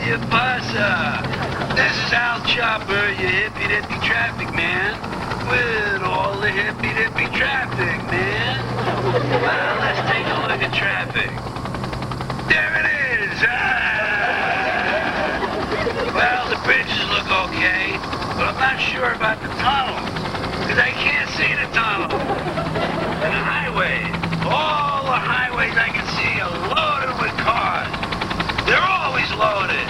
¿Qué pasa? This is Al Chopper, your hippie-dippy traffic man. With all the hippie-dippy traffic, man. Well, let's take a look at traffic. There it is! Well, the bridges look okay, but I'm not sure about the tunnel, because I can't see the tunnel. And the highways, all the highways I can see are loaded with cars. They're always loaded.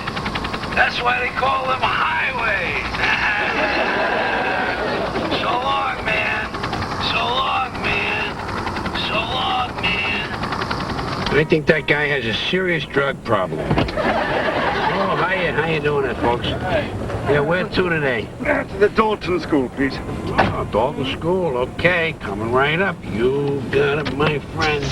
That's why they call them highways. So long, man. So long, man. So long, man. I think that guy has a serious drug problem. Oh, how you doing it, folks? Yeah, where to today? To the Dalton School, please. Oh, Dalton School, okay. Coming right up. You got it, my friend.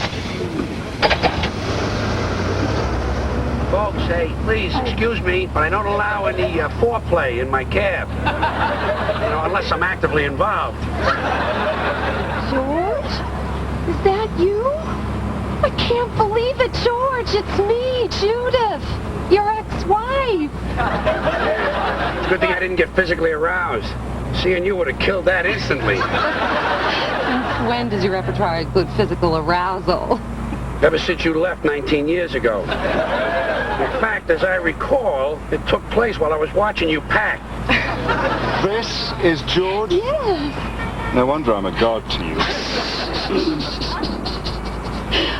Folks, hey, please, excuse me, but I don't allow any foreplay in my cab. You know, unless I'm actively involved. George? Is that you? I can't believe it, George. It's me, Judith, your ex-wife. It's a good thing I didn't get physically aroused. Seeing you would have killed that instantly. Since when does your repertoire include physical arousal? Ever since you left 19 years ago. In fact, as I recall, it took place while I was watching you pack. This is George? Yes. No wonder I'm a god to you.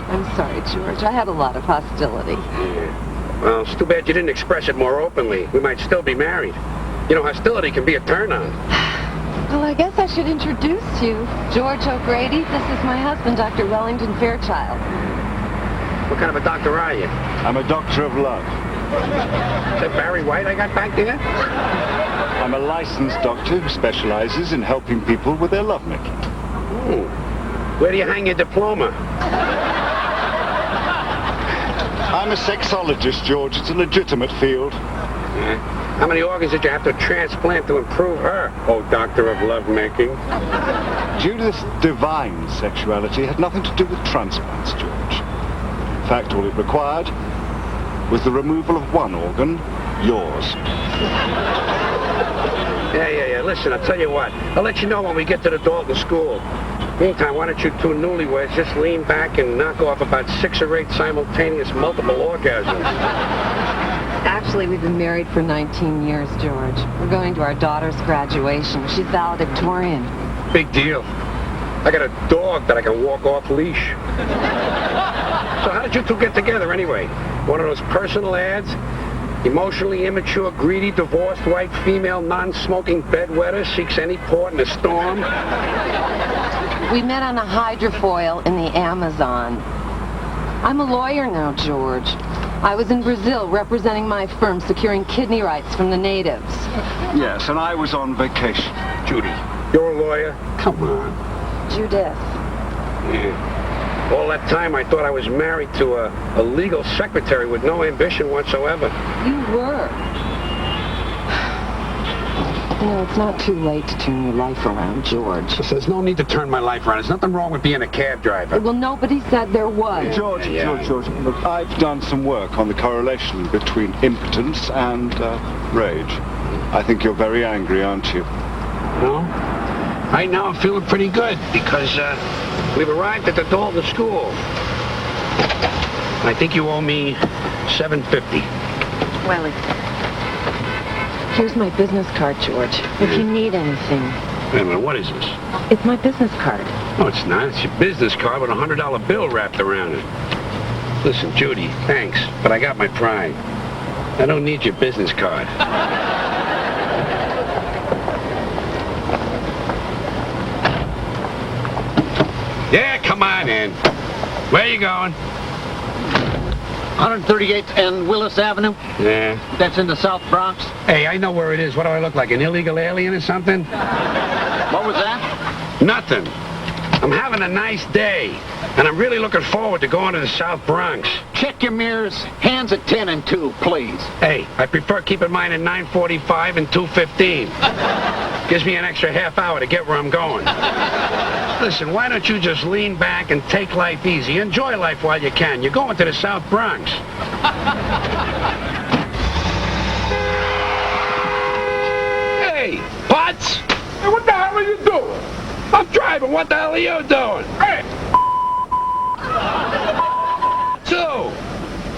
I'm sorry, George. I had a lot of hostility. Yeah. Well, it's too bad you didn't express it more openly. We might still be married. You know, hostility can be a turn-on. Well, I guess I should introduce you. George O'Grady, this is my husband, Dr. Wellington Fairchild. What kind of a doctor are you? I'm a doctor of love. Is that Barry White I got back there? I'm a licensed doctor who specializes in helping people with their lovemaking. Where do you hang your diploma? I'm a sexologist, George. It's a legitimate field. Yeah. How many organs did you have to transplant to improve her, oh doctor of lovemaking? Judith's divine sexuality had nothing to do with transplants, George. In fact, all it required was the removal of one organ, yours. Yeah. Listen, I'll tell you what. I'll let you know when we get to the Dalton School. Meantime, why don't you two newlyweds just lean back and knock off about 6 or 8 simultaneous multiple orgasms? Actually, we've been married for 19 years, George. We're going to our daughter's graduation. She's valedictorian. Big deal. I got a dog that I can walk off leash. So how did you two get together anyway? One of those personal ads? Emotionally immature, greedy, divorced, white, female, non-smoking bedwetter seeks any port in a storm? We met on a hydrofoil in the Amazon. I'm a lawyer now, George. I was in Brazil representing my firm, securing kidney rights from the natives. Yes, and I was on vacation. Judy, you're a lawyer? Come on. Judith. Yeah. All that time I thought I was married to a legal secretary with no ambition whatsoever. You were. You know, it's not too late to turn your life around, George. So there's no need to turn my life around. There's nothing wrong with being a cab driver. Well, nobody said there was. George, look, I've done some work on the correlation between impotence and rage. I think you're very angry, aren't you? No? Right now I'm feeling pretty good because we've arrived at the Dalton School. I think you owe me $7.50. Well, here's my business card, George. If you need anything. Wait a minute, what is this? It's my business card. No, it's not. It's your business card with a $100 bill wrapped around it. Listen, Judy, thanks, but I got my pride. I don't need your business card. Yeah, come on in. Where are you going? 138th and Willis Avenue. Yeah. That's in the South Bronx. Hey, I know where it is. What do I look like, an illegal alien or something? What was that? Nothing. I'm having a nice day, and I'm really looking forward to going to the South Bronx. Check your mirrors. Hands at 10 and 2, please. Hey, I prefer keeping mine at 9:45 and 2:15. Gives me an extra half hour to get where I'm going. Listen, why don't you just lean back and take life easy? Enjoy life while you can. You're going to the South Bronx. Putz? Hey, what the hell are you doing? I'm driving. What the hell are you doing? Hey! Two.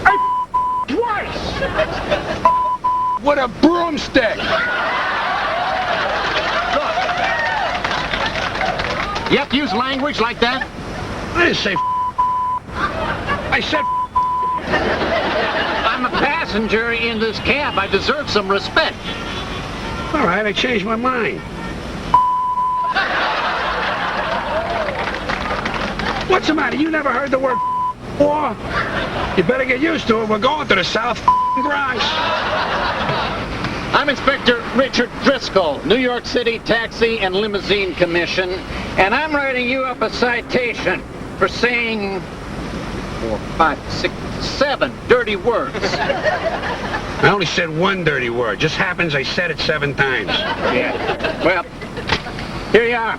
Hey, twice! With a broomstick. You have to use language like that? I didn't say I said I'm a passenger in this cab. I deserve some respect. all right, I changed my mind. What's the matter? You never heard the word war? You better get used to it. We're going to the South Bronx. I'm Inspector Richard Driscoll, New York City Taxi and Limousine Commission, and I'm writing you up a citation for saying 4, 5, 6, 7 dirty words. I only said one dirty word. Just happens I said it 7 times. Yeah. Well, here you are.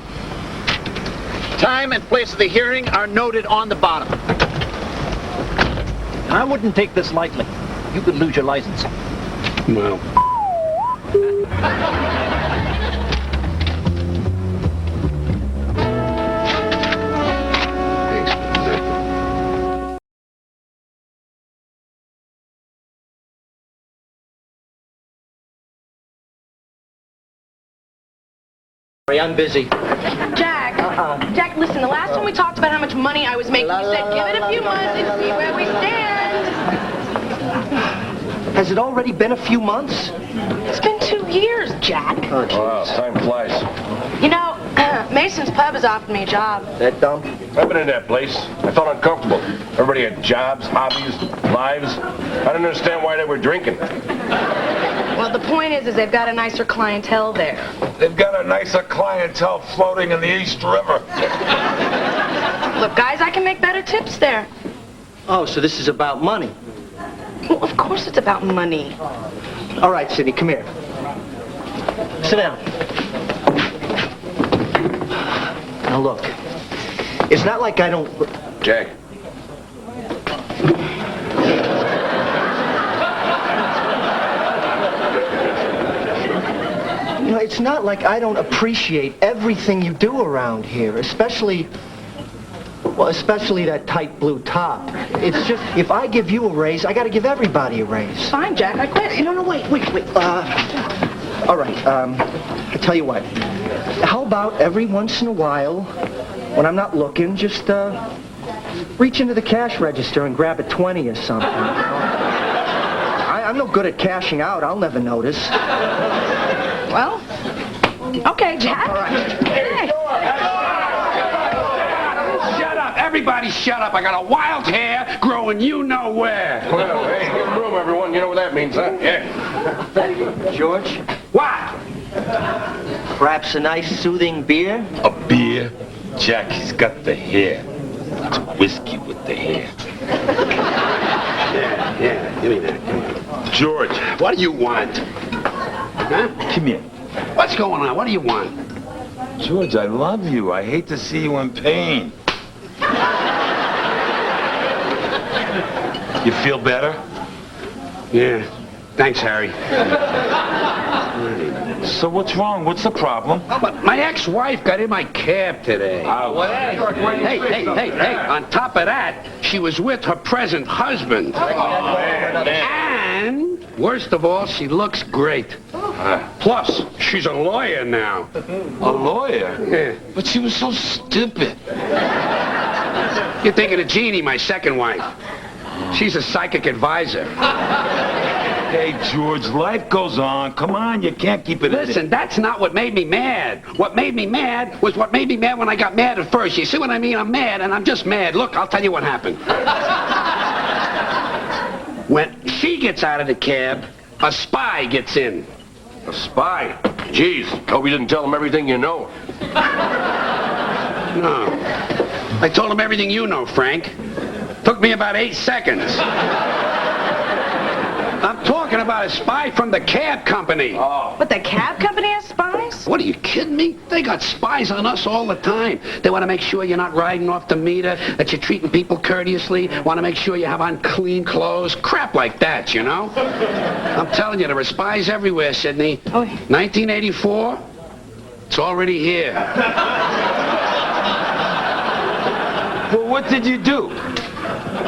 Time and place of the hearing are noted on the bottom. And I wouldn't take this lightly. You could lose your license. Well. I'm busy. Jack, Jack, listen, the last time we talked about how much money I was making, you said give it a few months and see where we stand. Has it already been a few months? It's been 2 years, Jack. Oh, geez. Wow, time flies. You know, Mason's Pub has offered me a job. That dumb? I've been in that place. I felt uncomfortable. Everybody had jobs, hobbies, lives. I didn't understand why they were drinking. Well, the point is they've got a nicer clientele there. They've got a nicer clientele floating in the East River. Look, guys, I can make better tips there. Oh, so this is about money. Well, of course it's about money. All right, Sidney, come here. Sit down. Now, look. It's not like I don't... Jack. You know, it's not like I don't appreciate everything you do around here, especially that tight blue top. It's just, if I give you a raise, I gotta give everybody a raise. Fine, Jack, I quit. No, wait. All right, I tell you what. How about every once in a while, when I'm not looking, just, reach into the cash register and grab a 20 or something. I'm no good at cashing out. I'll never notice. Well, okay, Jack. All right. Hey. Shut up. Everybody shut up. I got a wild hair growing you know where. Well, hey, give them room, everyone. You know what that means, huh? Yeah. George, What? perhaps a nice soothing beer? A beer? Jack, he's got the hair. It's whiskey with the hair. Yeah, give me that. Come on. George, What do you want? Huh? come here. What's going on? What do you want? George, I love you. I hate to see you in pain. You feel better? Yeah. Thanks, Harry. So what's wrong? What's the problem? But my ex-wife got in my cab today. Hey. On top of that, she was with her present husband. And, worst of all, she looks great. Plus, she's a lawyer now. A lawyer? Yeah. But she was so stupid. You're thinking of Jeannie, my second wife. She's a psychic advisor. Hey, George, life goes on. Come on, you can't keep it... Listen, that's not what made me mad. What made me mad was what made me mad when I got mad at first. You see what I mean? I'm mad, and I'm just mad. Look, I'll tell you what happened. When she gets out of the cab, a spy gets in. A spy? Jeez, hope you didn't tell them everything you know. No. I told him everything you know, Frank. Took me about 8 seconds. I'm talking about a spy from the cab company. But the cab company has spies? What, are you kidding me? They got spies on us all the time. They want to make sure you're not riding off the meter, that you're treating people courteously, want to make sure you have on clean clothes, crap like that, you know? I'm telling you, there are spies everywhere, Sidney. Oh. 1984, It's already here. Well, what did you do?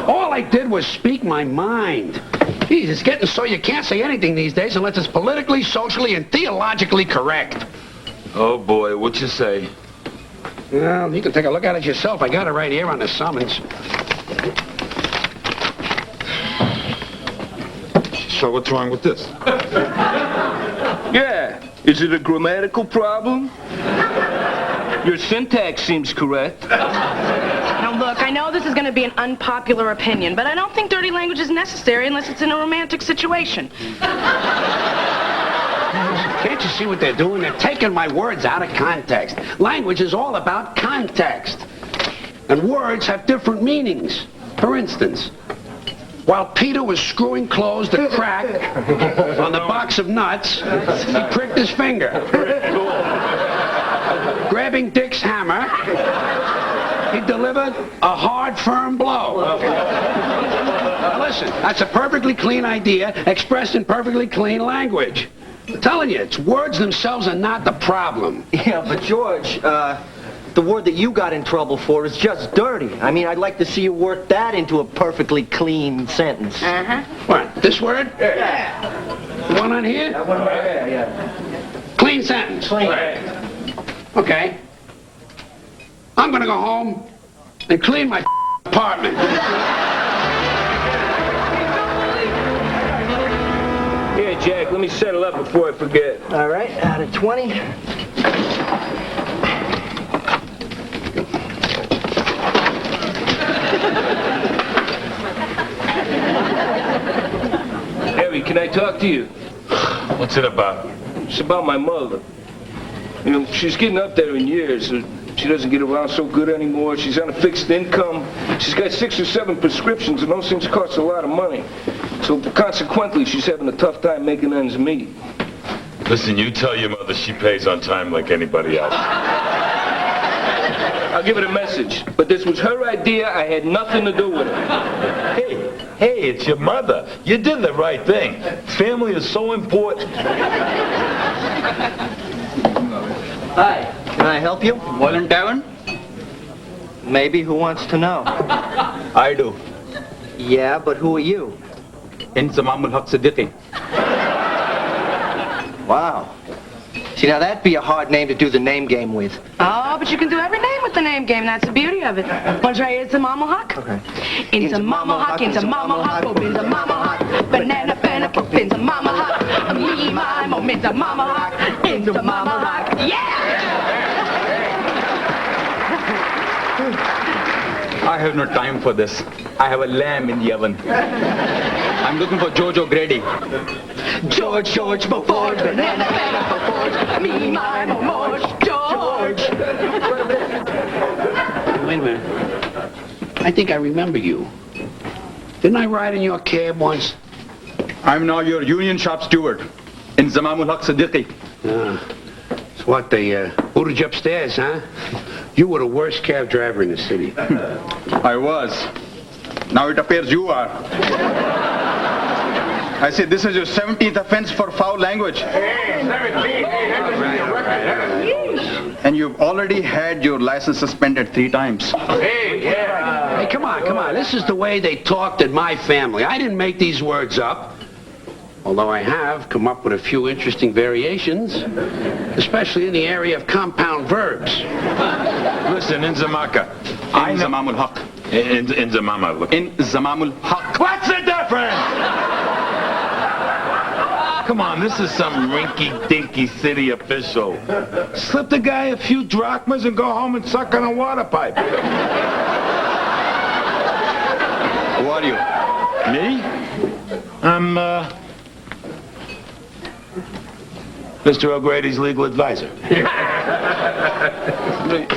All I did was speak my mind. Geez, it's getting so you can't say anything these days unless it's politically, socially, and theologically correct. Oh, boy, what you say? Well, you can take a look at it yourself. I got it right here on the summons. So what's wrong with this? Yeah. Is it a grammatical problem? Your syntax seems correct. Now, look, I know this is going to be an unpopular opinion, but I don't think dirty language is necessary unless it's in a romantic situation. Can't you see what they're doing? They're taking my words out of context. Language is all about context. And words have different meanings. For instance, while Peter was screwing closed the crack on the box of nuts, he pricked his finger. Grabbing Dick's hammer, he delivered a hard, firm blow. Now listen, that's a perfectly clean idea expressed in perfectly clean language. I'm telling you, it's words themselves are not the problem. Yeah, but George, the word that you got in trouble for is just dirty. I mean, I'd like to see you work that into a perfectly clean sentence. Uh-huh. What, this word? Yeah. The one on here? That one right there, yeah. Clean sentence. Clean. Right. Okay. I'm gonna go home and clean my apartment. Here, Jack, let me settle up before I forget. All right, out of 20. Harry, can I talk to you? What's it about? It's about my mother. You know, she's getting up there in years. She doesn't get around so good anymore. She's on a fixed income. She's got 6 or 7 prescriptions, and those things cost a lot of money. So consequently, she's having a tough time making ends meet. Listen, you tell your mother she pays on time like anybody else. I'll give it a message. But this was her idea. I had nothing to do with it. Hey, it's your mother. You did the right thing. Family is so important. Hi, can I help you? Volunteering? Maybe, who wants to know? I do. Yeah, but who are you? Inzamamul Haq Siddiqui. Wow. See, now that'd be a hard name to do the name game with. Oh, but you can do every name with the name game. That's the beauty of it. Want to try Inzamamul Haq? Okay. Inzamamul Haq, Inzamamul Haq, oh, Inzamamul Haq. Banana, banana, Inzamamul Haq. Me, my, mo, Inzamamul Haq. Inzamamul Haq. Yeah! I have no time for this. I have a lamb in the oven. I'm looking for George O'Grady. George, before banana, banana, before me, my, mo, George. Wait a minute. I think I remember you. Didn't I ride in your cab once? I'm now your union shop steward. Inzamamul Haq Siddiqui. So what, they booted you upstairs, huh? You were the worst cab driver in the city. I was. Now it appears you are. I say this is your 17th offense for foul language. And you've already had your license suspended 3 times. Hey, come on. This is the way they talked in my family. I didn't make these words up. Although I have come up with a few interesting variations, especially in the area of compound verbs. Listen, Inzamaka. Inzamamul Haq. Inzamama. Look. Inzamamul Haq. What's the difference? Come on, this is some rinky-dinky city official. Slip the guy a few drachmas and go home and suck on a water pipe. Who are you? Me? I'm, Mr. O'Grady's legal advisor.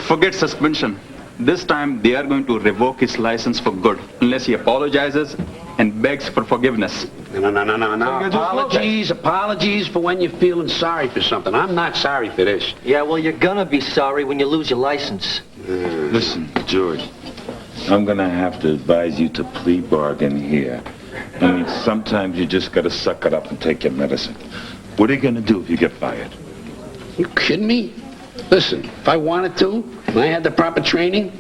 Forget suspension. This time they are going to revoke his license for good unless he apologizes and begs for forgiveness. No. Apologies for when you're feeling sorry for something. I'm not sorry for this. Yeah, well, you're gonna be sorry when you lose your license. Listen, George, I'm gonna have to advise you to plea bargain here. I mean, sometimes you just gotta suck it up and take your medicine. What are you gonna do if you get fired? You kidding me? Listen, if I wanted to, and I had the proper training,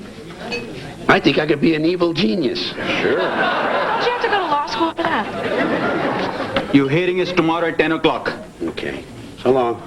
I think I could be an evil genius. Sure. Don't you have to go to law school for that? Your hearing is tomorrow at 10 o'clock. Okay. So long.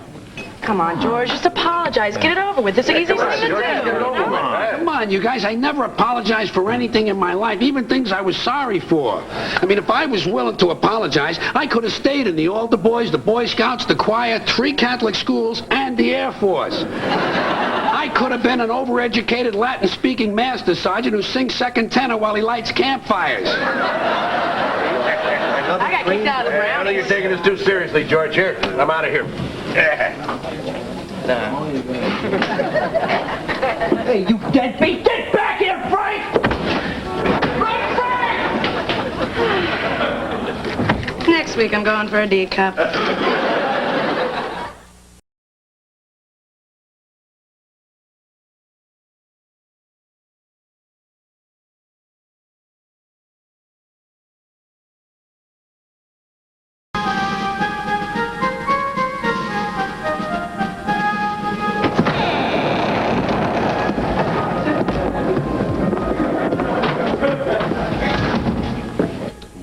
Come on, George, just apologize. Get it over with. It's the easiest thing to do. Come on, you guys. I never apologized for anything in my life, even things I was sorry for. I mean, if I was willing to apologize, I could have stayed in the Altar Boys, the Boy Scouts, the choir, 3 Catholic schools, and the Air Force. I could have been an overeducated Latin-speaking master sergeant who sings second tenor while he lights campfires. I got kicked out of the I know Brownies. you're taking this too seriously, George. Here, I'm out of here. Hey, you deadbeat! Get back here, Frank! Frank! Next week, I'm going for a D cup.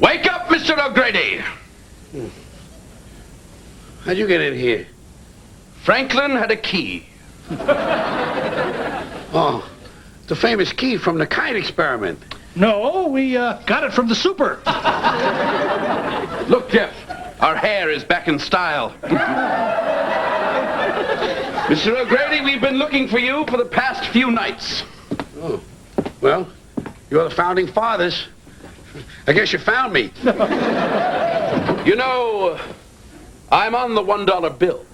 Wake up, Mr. O'Grady! How'd you get in here? Franklin had a key. Oh, the famous key from the kite experiment. No, we got it from the super. Look, Jeff, our hair is back in style. Mr. O'Grady, we've been looking for you for the past few nights. Oh, well, you're the founding fathers. I guess you found me. You know, I'm on the $1 bill.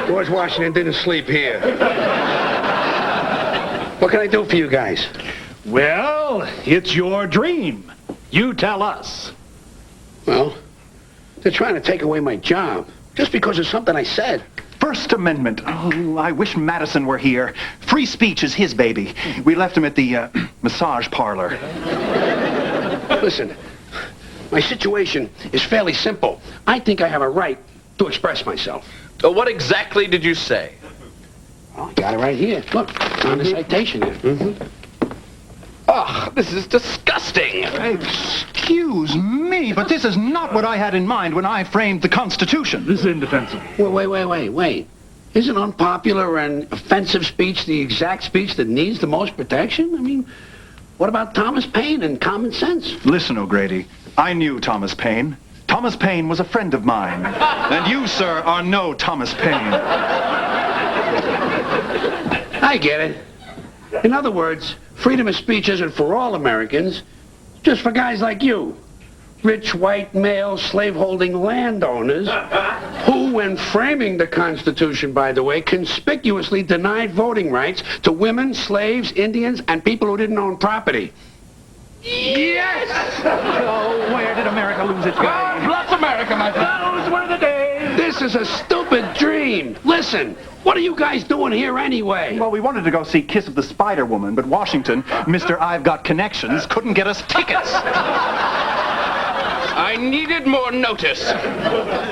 George Washington didn't sleep here. What can I do for you guys? Well, it's your dream. You tell us. Well, they're trying to take away my job just because of something I said. First Amendment. Oh, I wish Madison were here. Free speech is his baby. We left him at the massage parlor. Listen, my situation is fairly simple. I think I have a right to express myself. What exactly did you say? Well, I got it right here. Look, on the citation here. Oh, this is disgusting. Excuse me, but this is not what I had in mind when I framed the Constitution. This is indefensible. Wait. Isn't unpopular and offensive speech the exact speech that needs the most protection? I mean, what about Thomas Paine and common sense? Listen, O'Grady, I knew Thomas Paine. Thomas Paine was a friend of mine. And you, sir, are no Thomas Paine. I get it. In other words, freedom of speech isn't for all Americans, just for guys like you. Rich, white, male, slave-holding landowners who, when framing the Constitution, by the way, conspicuously denied voting rights to women, slaves, Indians, and people who didn't own property. Yes! Oh, where did America lose its way? God bless America, my friend. Those were the days. This is a stupid dream. Listen, what are you guys doing here anyway? Well, we wanted to go see Kiss of the Spider Woman, but Washington, Mr. I've Got Connections, couldn't get us tickets. I needed more notice.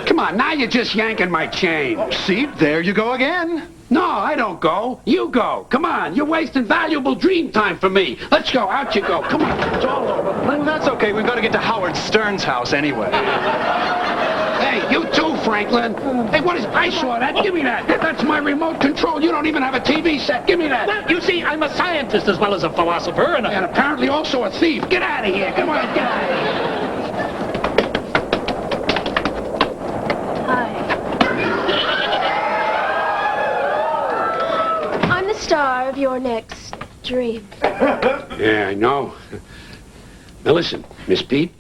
Come on, now you're just yanking my chain. See, there you go again. No, I don't go. You go. Come on, you're wasting valuable dream time for me. Let's go. Out you go. Come on, it's all over. Well, that's okay. We've got to get to Howard Stern's house anyway. Hey, you too, Franklin. Hey, what is... I saw that. Give me that. That's my remote control. You don't even have a TV set. Give me that. Well, you see, I'm a scientist as well as a philosopher, and And apparently also a thief. Get out of here. Come on, get out of here. I'm the star of your next dream. Yeah, I know. Now listen, Miss Peep.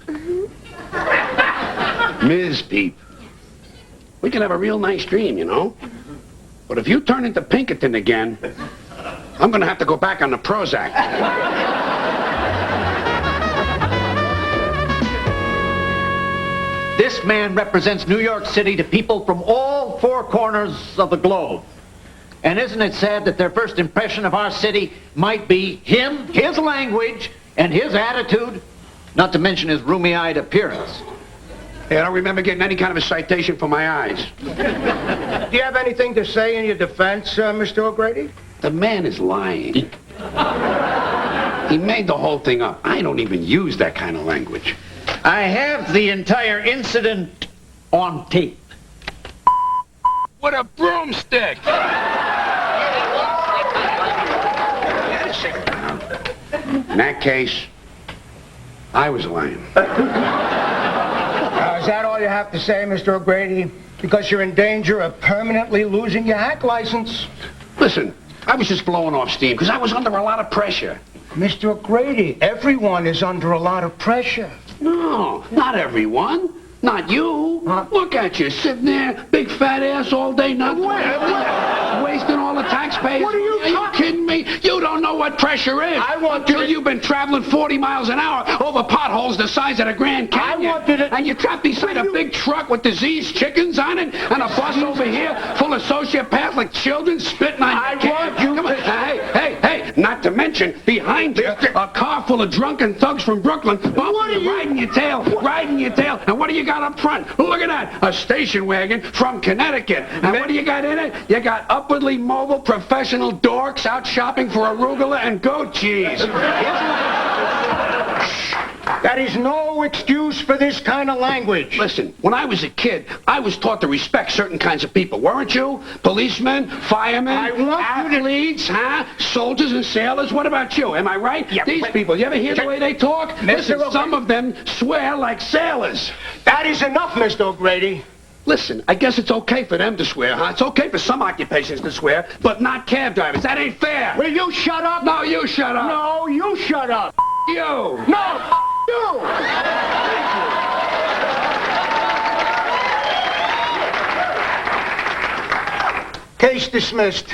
Ms. Peep. We can have a real nice dream, you know? But if you turn into Pinkerton again, I'm gonna have to go back on the Prozac. This man represents New York City to people from all 4 corners of the globe. And isn't it sad that their first impression of our city might be him, his language, and his attitude, not to mention his roomy-eyed appearance? Hey, I don't remember getting any kind of a citation for my eyes. Do you have anything to say in your defense, Mr. O'Grady? The man is lying. He made the whole thing up. I don't even use that kind of language. I have the entire incident on tape. With a broomstick. In that case, I was lying. Is that all you have to say, Mr. O'Grady? Because you're in danger of permanently losing your hack license. Listen, I was just blowing off steam because I was under a lot of pressure. Mr. O'Grady, everyone is under a lot of pressure. No, not everyone. Not you. Look at you, sitting there, big fat ass all day, nothing. Wasting all the taxpayers. What are you kidding me? You don't know what pressure is. I want Until you've been traveling 40 miles an hour over potholes the size of the Grand Canyon. I wanted it. And you're trapped beside a big truck with diseased chickens on it, and a bus over here full of sociopathic children spitting on your want you Come on. Hey, not to mention, behind you, a car full of drunken thugs from Brooklyn. What are you? Riding your tail. And what do you got up front? Look at that. A station wagon from Connecticut. And what do you got in it? You got upwardly mobile professional dorks out shopping for arugula and goat cheese. That is no excuse for this kind of language. Listen, when I was a kid, I was taught to respect certain kinds of people, weren't you? Policemen, firemen, athletes, soldiers and sailors. What about you? Am I right? Yeah, These people, you ever hear the way they talk? Listen, some of them swear like sailors. That is enough, Mr. O'Grady. Listen, I guess it's okay for them to swear, huh? It's okay for some occupations to swear, but not cab drivers. That ain't fair. Will you shut up? No, you shut up. No, you shut up. You. No, you. Case dismissed.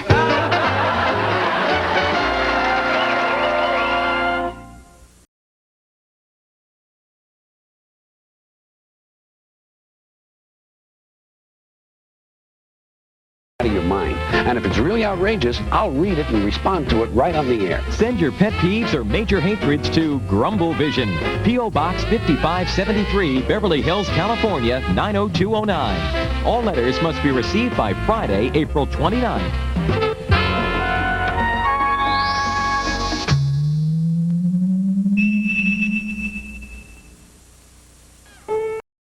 Out of your mind. And if it's really outrageous, I'll read it and respond to it right on the air. Send your pet peeves or major hatreds to Grumble Vision, P.O. Box 5573, Beverly Hills, California, 90209. All letters must be received by Friday, April 29th.